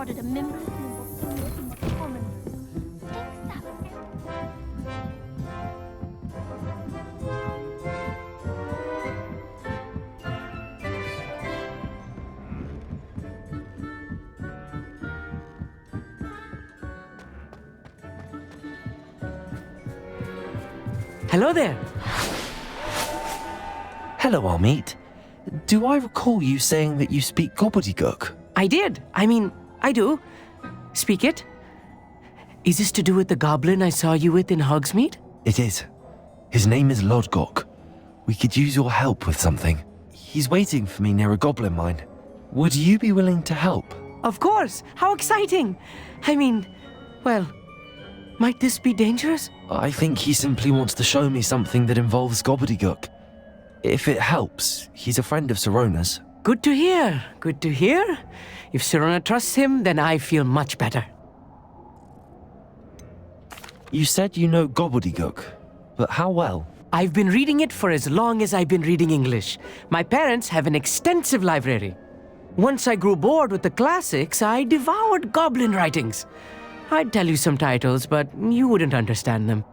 started a member's symbol to common. Hello there. Hello, Amit. Do I recall you saying that you speak gobbledygook? I did. I do. Speak it. Is this to do with the goblin I saw you with in Hogsmeade? It is. His name is Lodgok. We could use your help with something. He's waiting for me near a goblin mine. Would you be willing to help? Of course. How exciting. Well, might this be dangerous? I think he simply wants to show me something that involves gobbledygook. If it helps, he's a friend of Sirona's. Good to hear. Good to hear. If Sirona trusts him, then I feel much better. You said you know gobbledygook, but how well? I've been reading it for as long as I've been reading English. My parents have an extensive library. Once I grew bored with the classics, I devoured goblin writings. I'd tell you some titles, but you wouldn't understand them.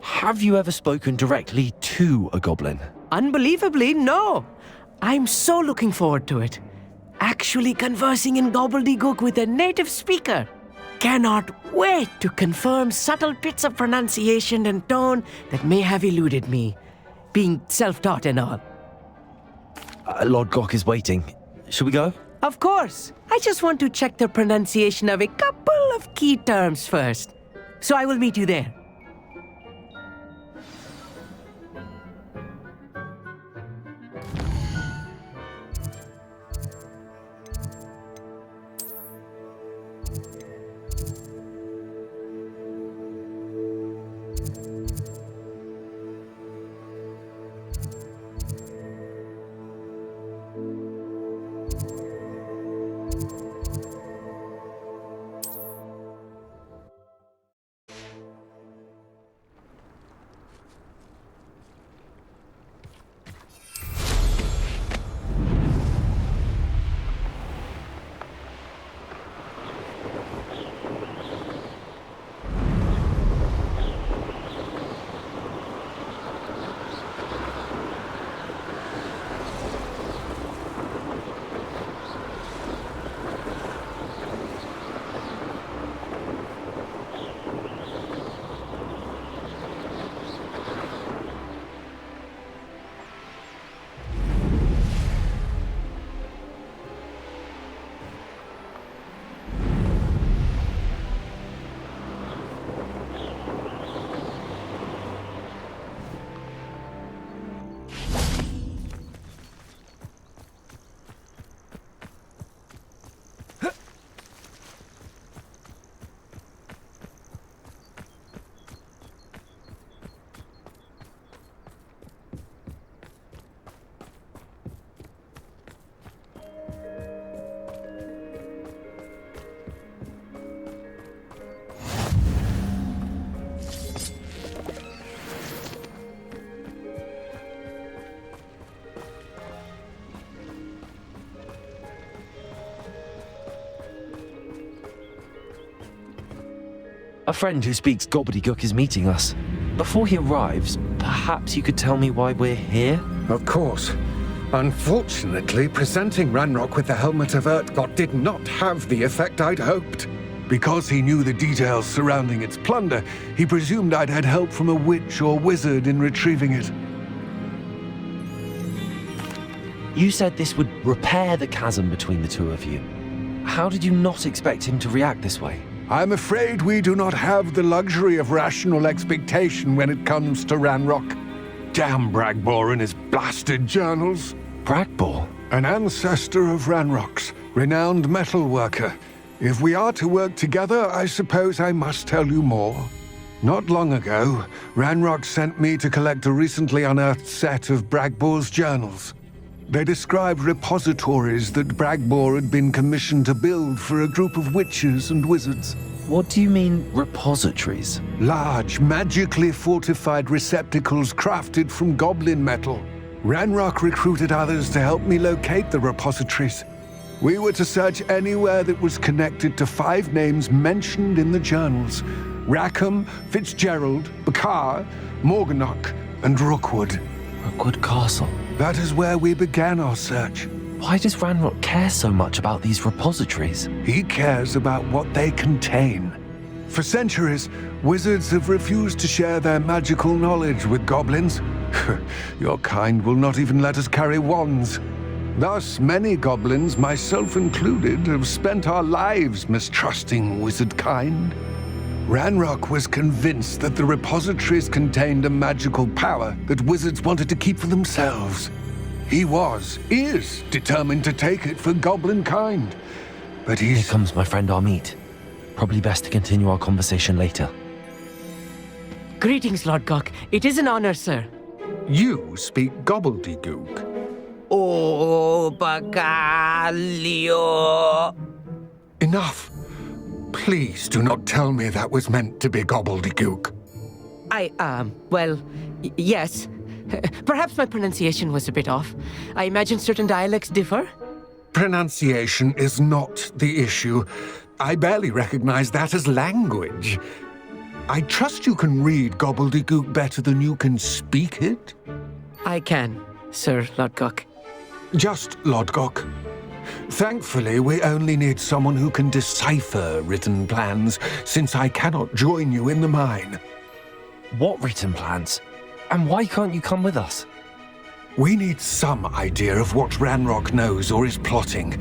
Have you ever spoken directly to a goblin? Unbelievably, no. I'm so looking forward to it. Actually conversing in gobbledygook with a native speaker. Cannot wait to confirm subtle bits of pronunciation and tone that may have eluded me, being self-taught and all. Lodgok is waiting. Shall we go? Of course. I just want to check the pronunciation of a couple of key terms first. So I will meet you there. A friend who speaks gobbledygook is meeting us. Before he arrives, perhaps you could tell me why we're here? Of course. Unfortunately, presenting Ranrock with the Helmet of Urtkot did not have the effect I'd hoped. Because he knew the details surrounding its plunder, he presumed I'd had help from a witch or wizard in retrieving it. You said this would repair the chasm between the two of you. How did you not expect him to react this way? I'm afraid we do not have the luxury of rational expectation when it comes to Ranrock. Damn Bragbor and his blasted journals. Bragbor? An ancestor of Ranrock's, renowned metal worker. If we are to work together, I suppose I must tell you more. Not long ago, Ranrock sent me to collect a recently unearthed set of Bragbor's journals. They described repositories that Bragbor had been commissioned to build for a group of witches and wizards. What do you mean, repositories? Large, magically fortified receptacles crafted from goblin metal. Ranrock recruited others to help me locate the repositories. We were to search anywhere that was connected to 5 names mentioned in the journals: Rackham, Fitzgerald, Bakar, Morganach, and Rookwood. Rookwood Castle. That is where we began our search. Why does Ranrock care so much about these repositories? He cares about what they contain. For centuries, wizards have refused to share their magical knowledge with goblins. Your kind will not even let us carry wands. Thus, many goblins, myself included, have spent our lives mistrusting wizard kind. Ranrock was convinced that the repositories contained a magical power that wizards wanted to keep for themselves. He is determined to take it for goblin kind. But Here comes my friend Amit. Probably best to continue our conversation later. Greetings, Lord Gok. It is an honor, sir. You speak gobbledygook. Oh, Bacalio. Enough. Please do not tell me that was meant to be gobbledygook. Yes. Perhaps my pronunciation was a bit off. I imagine certain dialects differ. Pronunciation is not the issue. I barely recognize that as language. I trust you can read gobbledygook better than you can speak it? I can, Sir Lord Gok. Just Lodgok. Thankfully, we only need someone who can decipher written plans, since I cannot join you in the mine. What written plans? And why can't you come with us? We need some idea of what Ranrock knows or is plotting.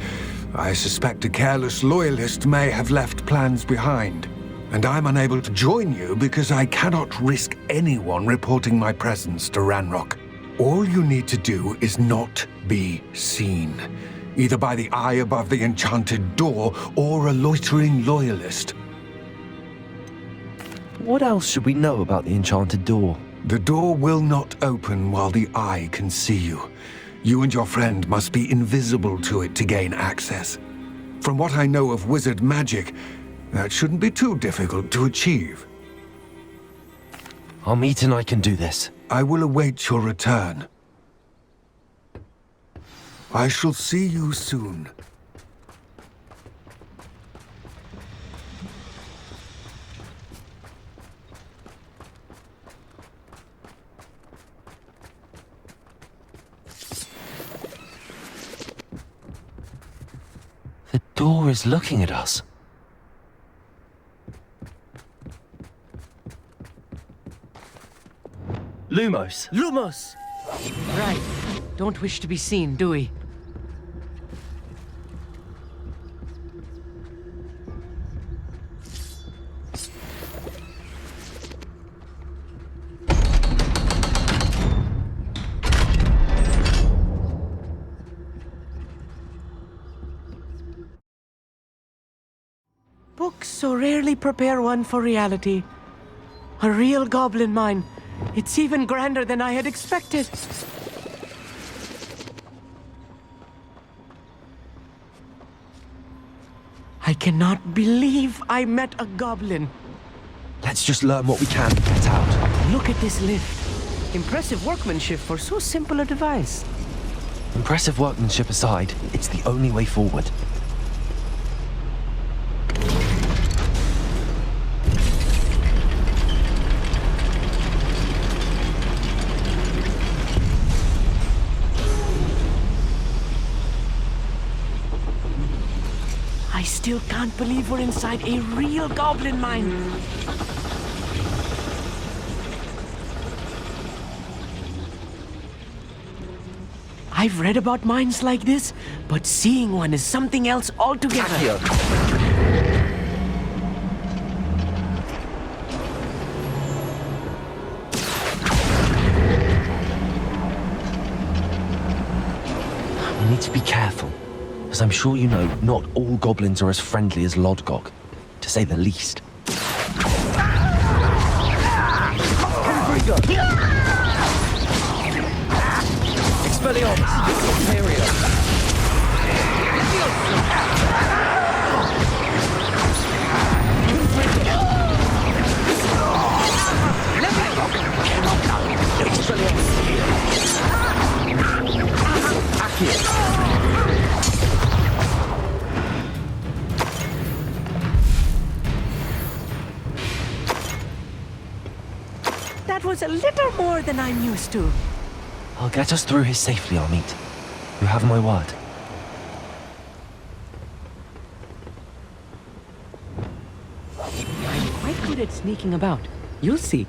I suspect a careless loyalist may have left plans behind. And I'm unable to join you because I cannot risk anyone reporting my presence to Ranrock. All you need to do is not be seen, either by the eye above the enchanted door or a loitering loyalist. What else should we know about the enchanted door? The door will not open while the eye can see you. You and your friend must be invisible to it to gain access. From what I know of wizard magic, that shouldn't be too difficult to achieve. Amit and I can do this. I will await your return. I shall see you soon. The door is looking at us. Lumos! Lumos! Right. Don't wish to be seen, do we? Books so rarely prepare one for reality. A real goblin mine. It's even grander than I had expected. I cannot believe I met a goblin. Let's just learn what we can and get out. Look at this lift. Impressive workmanship for so simple a device. Impressive workmanship aside, it's the only way forward. I still can't believe we're inside a real goblin mine. I've read about mines like this, but seeing one is something else altogether. We need to be careful. As I'm sure you know, not all goblins are as friendly as Lodgok, to say the least. Expelliarmus! Imperium! knows a little more than I'm used to. I'll get us through here safely, Amit. You have my word. I'm quite good at sneaking about. You'll see.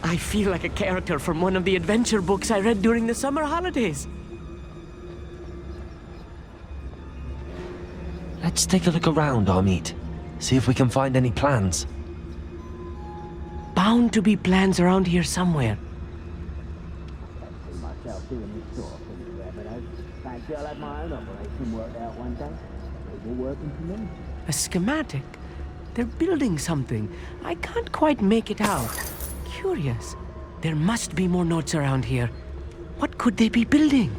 I feel like a character from one of the adventure books I read during the summer holidays. Let's take a look around, Amit. See if we can find any plans. Bound to be plans around here somewhere. Myself doing this sort of thing forever, though. Fancy I'll have my own operation worked out one day. People working for me. A schematic. They're building something. I can't quite make it out. Curious. There must be more notes around here. What could they be building?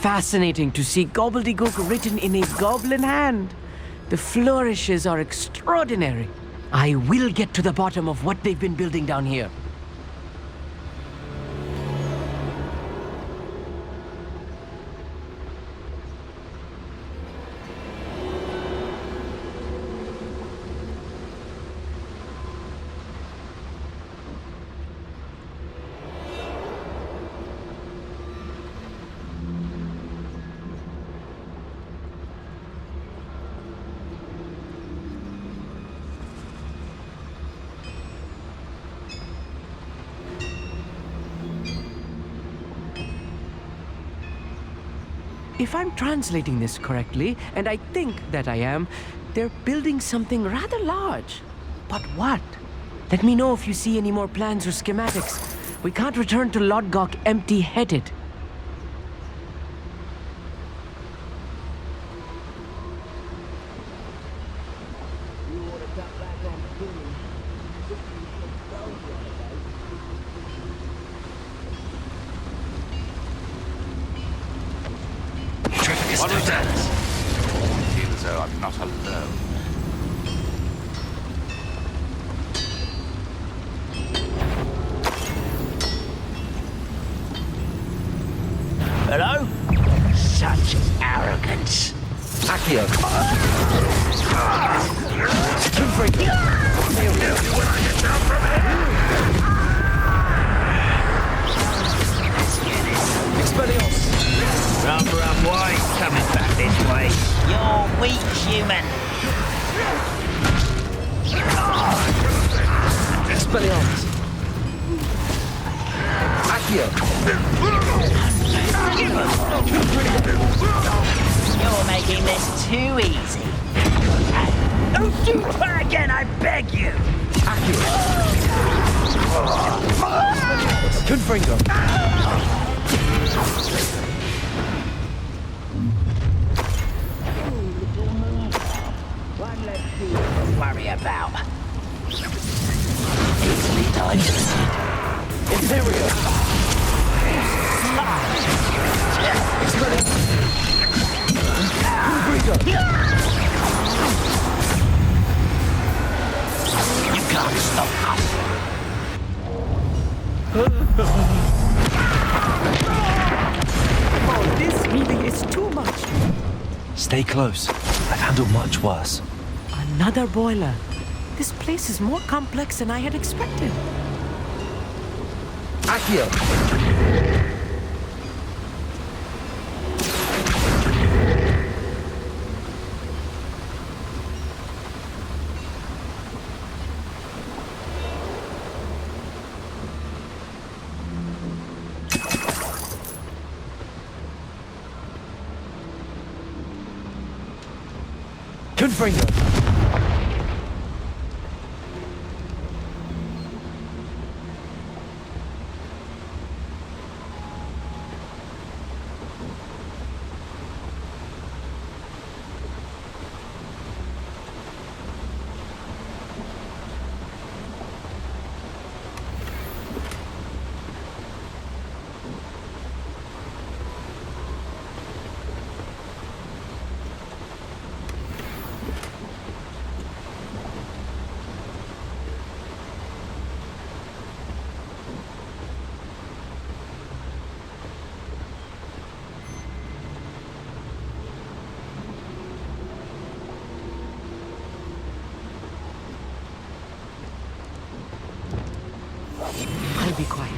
Fascinating to see gobbledygook written in a goblin hand. The flourishes are extraordinary. I will get to the bottom of what they've been building down here. If I'm translating this correctly, and I think that I am, they're building something rather large. But what? Let me know if you see any more plans or schematics. We can't return to Lodgok empty-headed. What was that? I feel as though I'm not alone. Hello? Such arrogance. Accio! Expelliarmus! Rum, why? Coming back this way. You're weak, human. Expelliarmus! Accio! You're making this too easy. Don't do that again, I beg you. Confringo! One less thing to worry about. Easily digested. Imperial! Confringo! Stay close. I've handled much worse. Another boiler. This place is more complex than I had expected. Accio! Confringo! I'll be quiet.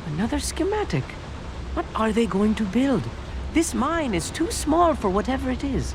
Another schematic. What are they going to build? This mine is too small for whatever it is.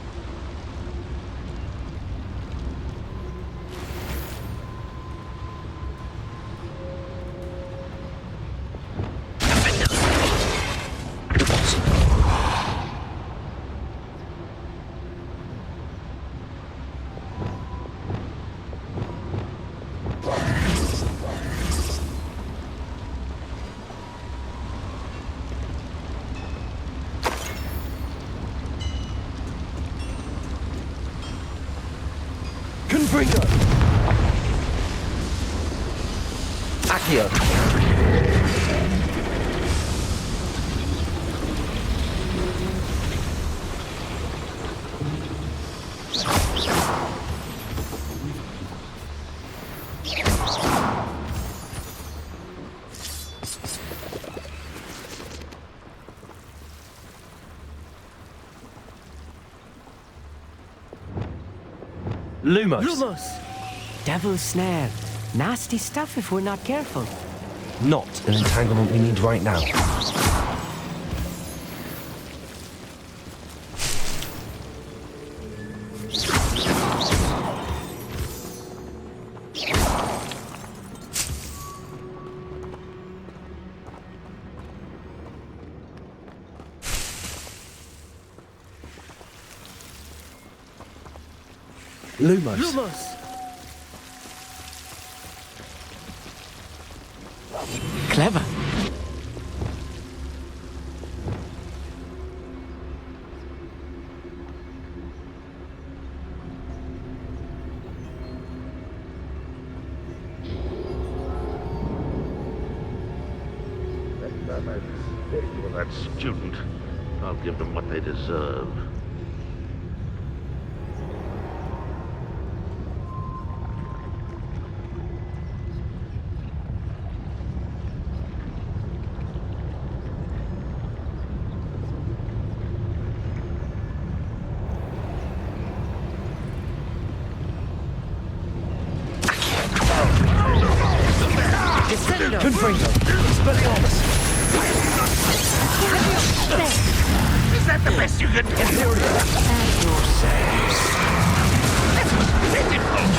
Confringo! Accio! Lumos! Lumos! Devil's snare. Nasty stuff if we're not careful. Not an entanglement we need right now. Lumos. Lumos! Clever. For that student, I'll give them what they deserve. Confringo! Expelliarmus! Is that the best you can do?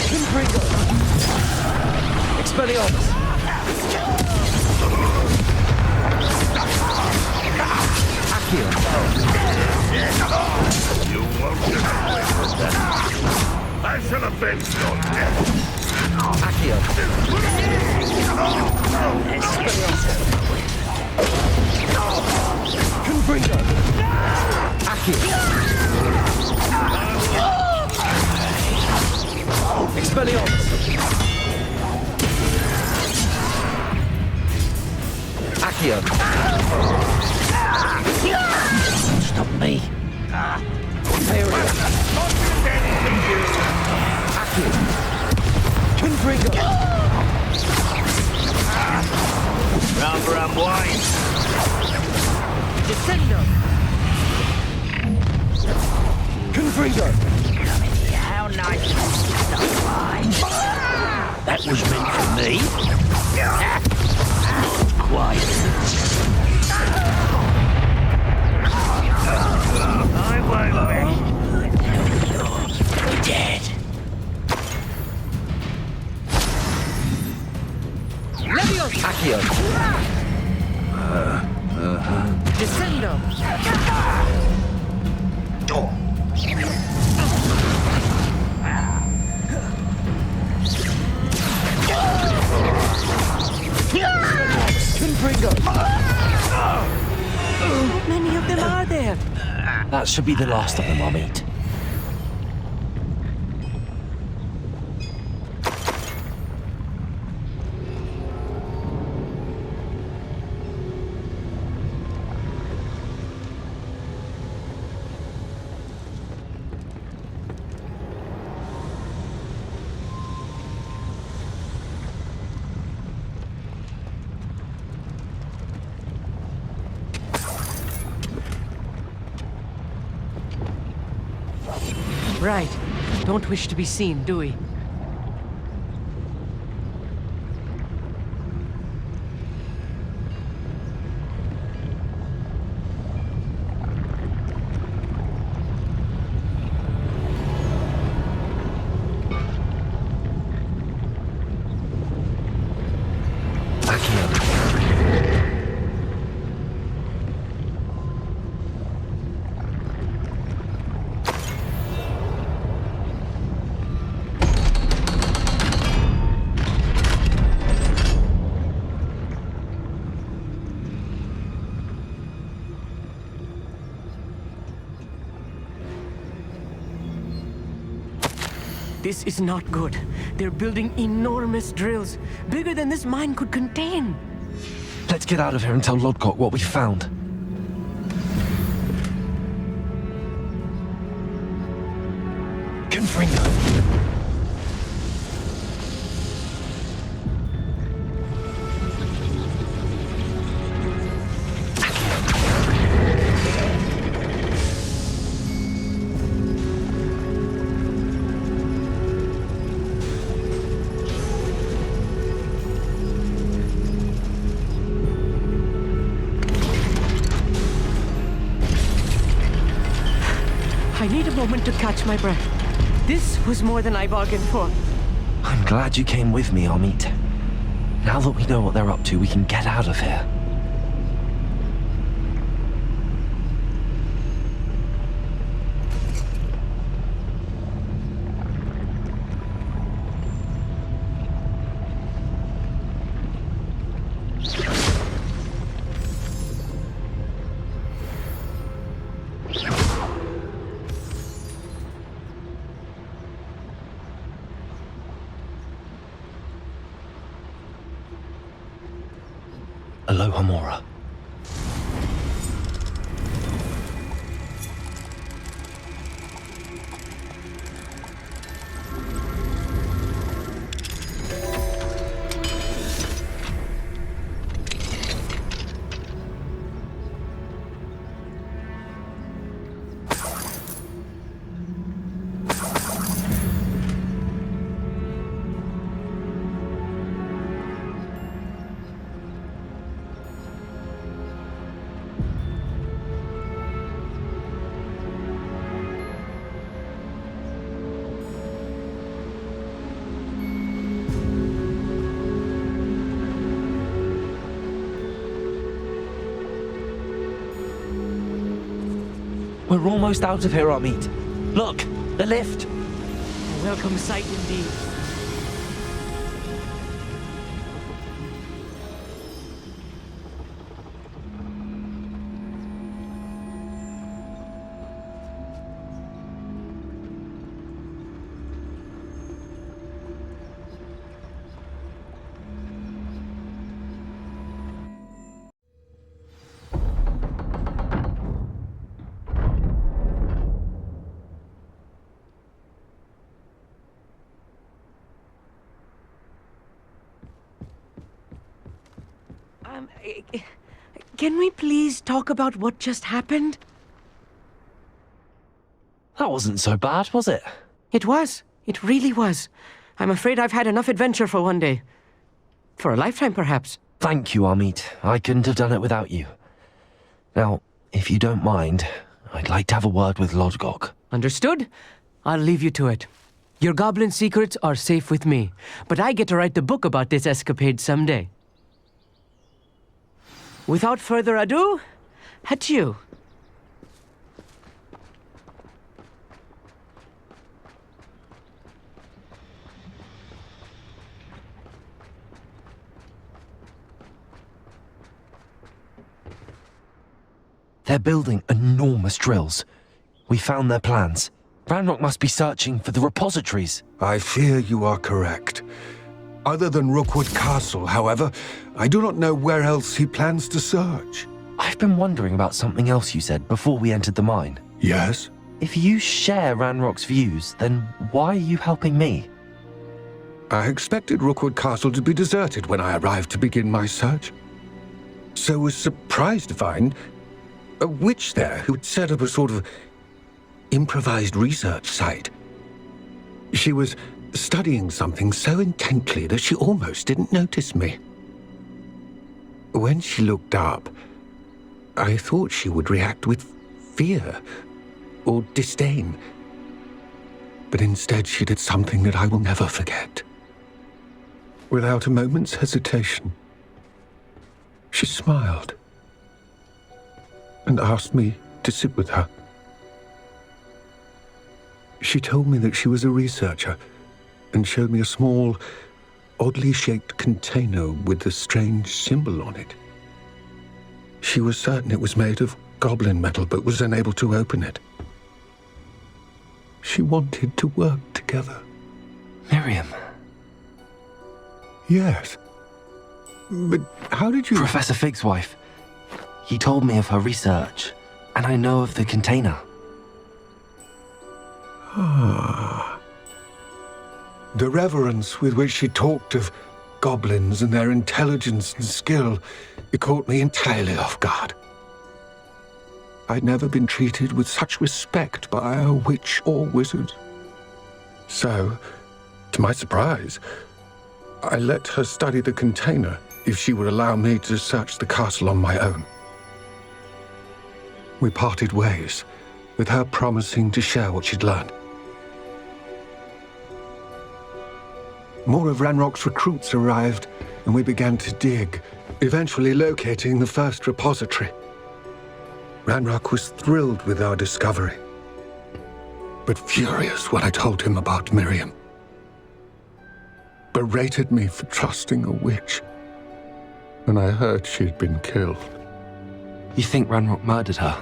Confringo! Expelliarmus! Accio! You won't get away with that. I shall avenge your death. Accio! Confringo! Accio! Expelliarmus! Accio! Stop me. Imperium! Accio! Confringo! Round for unwind. Descendo! Confringo! How nice of you to stop by. That was meant for me. Quiet. I won't be. You're dead. Leviosa! Accio! Descendo! Confringo! How many of them are there? That should be the last of them, I'll meet. Right. Don't wish to be seen, do we? This is not good. They're building enormous drills, bigger than this mine could contain. Let's get out of here and tell Lodgok what we found. Confringo! I need a moment to catch my breath. This was more than I bargained for. I'm glad you came with me, Amit. Now that we know what they're up to, we can get out of here. Aloha Mora. We're almost out of here, Amit. Look, the lift. A welcome sight indeed. Can we please talk about what just happened? That wasn't so bad, was it? It was. It really was. I'm afraid I've had enough adventure for one day. For a lifetime, perhaps. Thank you, Amit. I couldn't have done it without you. Now, if you don't mind, I'd like to have a word with Lodgok. Understood? I'll leave you to it. Your goblin secrets are safe with me, but I get to write the book about this escapade someday. Without further ado, adieu. They're building enormous drills. We found their plans. Ranrock must be searching for the repositories. I fear you are correct. Other than Rookwood Castle, however, I do not know where else he plans to search. I've been wondering about something else you said before we entered the mine. Yes? If you share Ranrock's views, then why are you helping me? I expected Rookwood Castle to be deserted when I arrived to begin my search. So was surprised to find a witch there who'd set up a sort of improvised research site. She was studying something so intently that she almost didn't notice me. When she looked up, I thought she would react with fear or disdain. But instead she did something that I will never forget. Without a moment's hesitation, she smiled and asked me to sit with her. She told me that she was a researcher and showed me a small, oddly shaped container with a strange symbol on it. She was certain it was made of goblin metal, but was unable to open it. She wanted to work together. Miriam. Yes. But how did you... Professor Fig's wife. He told me of her research, and I know of the container. Ah. The reverence with which she talked of goblins and their intelligence and skill, it caught me entirely off guard. I'd never been treated with such respect by a witch or wizard. So, to my surprise, I let her study the container if she would allow me to search the castle on my own. We parted ways, with her promising to share what she'd learned. More of Ranrock's recruits arrived, and we began to dig, eventually locating the first repository. Ranrock was thrilled with our discovery, but furious when I told him about Miriam. Berated me for trusting a witch, and I heard she'd been killed. You think Ranrock murdered her?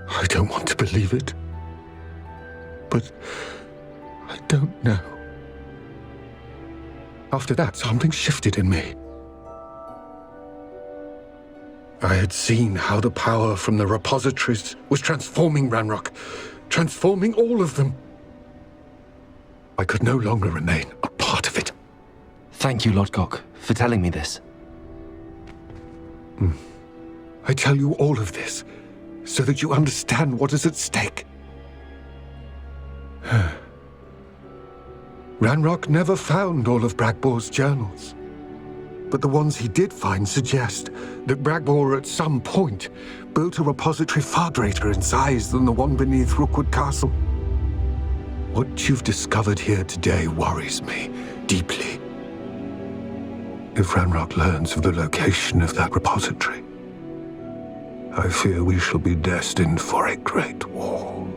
I don't want to believe it, but I don't know. After that, something shifted in me. I had seen how the power from the repositories was transforming Ranrock, transforming all of them. I could no longer remain a part of it. Thank you, Lodgok, for telling me this. I tell you all of this so that you understand what is at stake. Ranrock never found all of Bragbor's journals, but the ones he did find suggest that Bragbor at some point built a repository far greater in size than the one beneath Rookwood Castle. What you've discovered here today worries me deeply. If Ranrock learns of the location of that repository, I fear we shall be destined for a great war.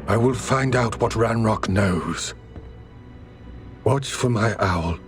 I will find out what Ranrock knows. Watch for my owl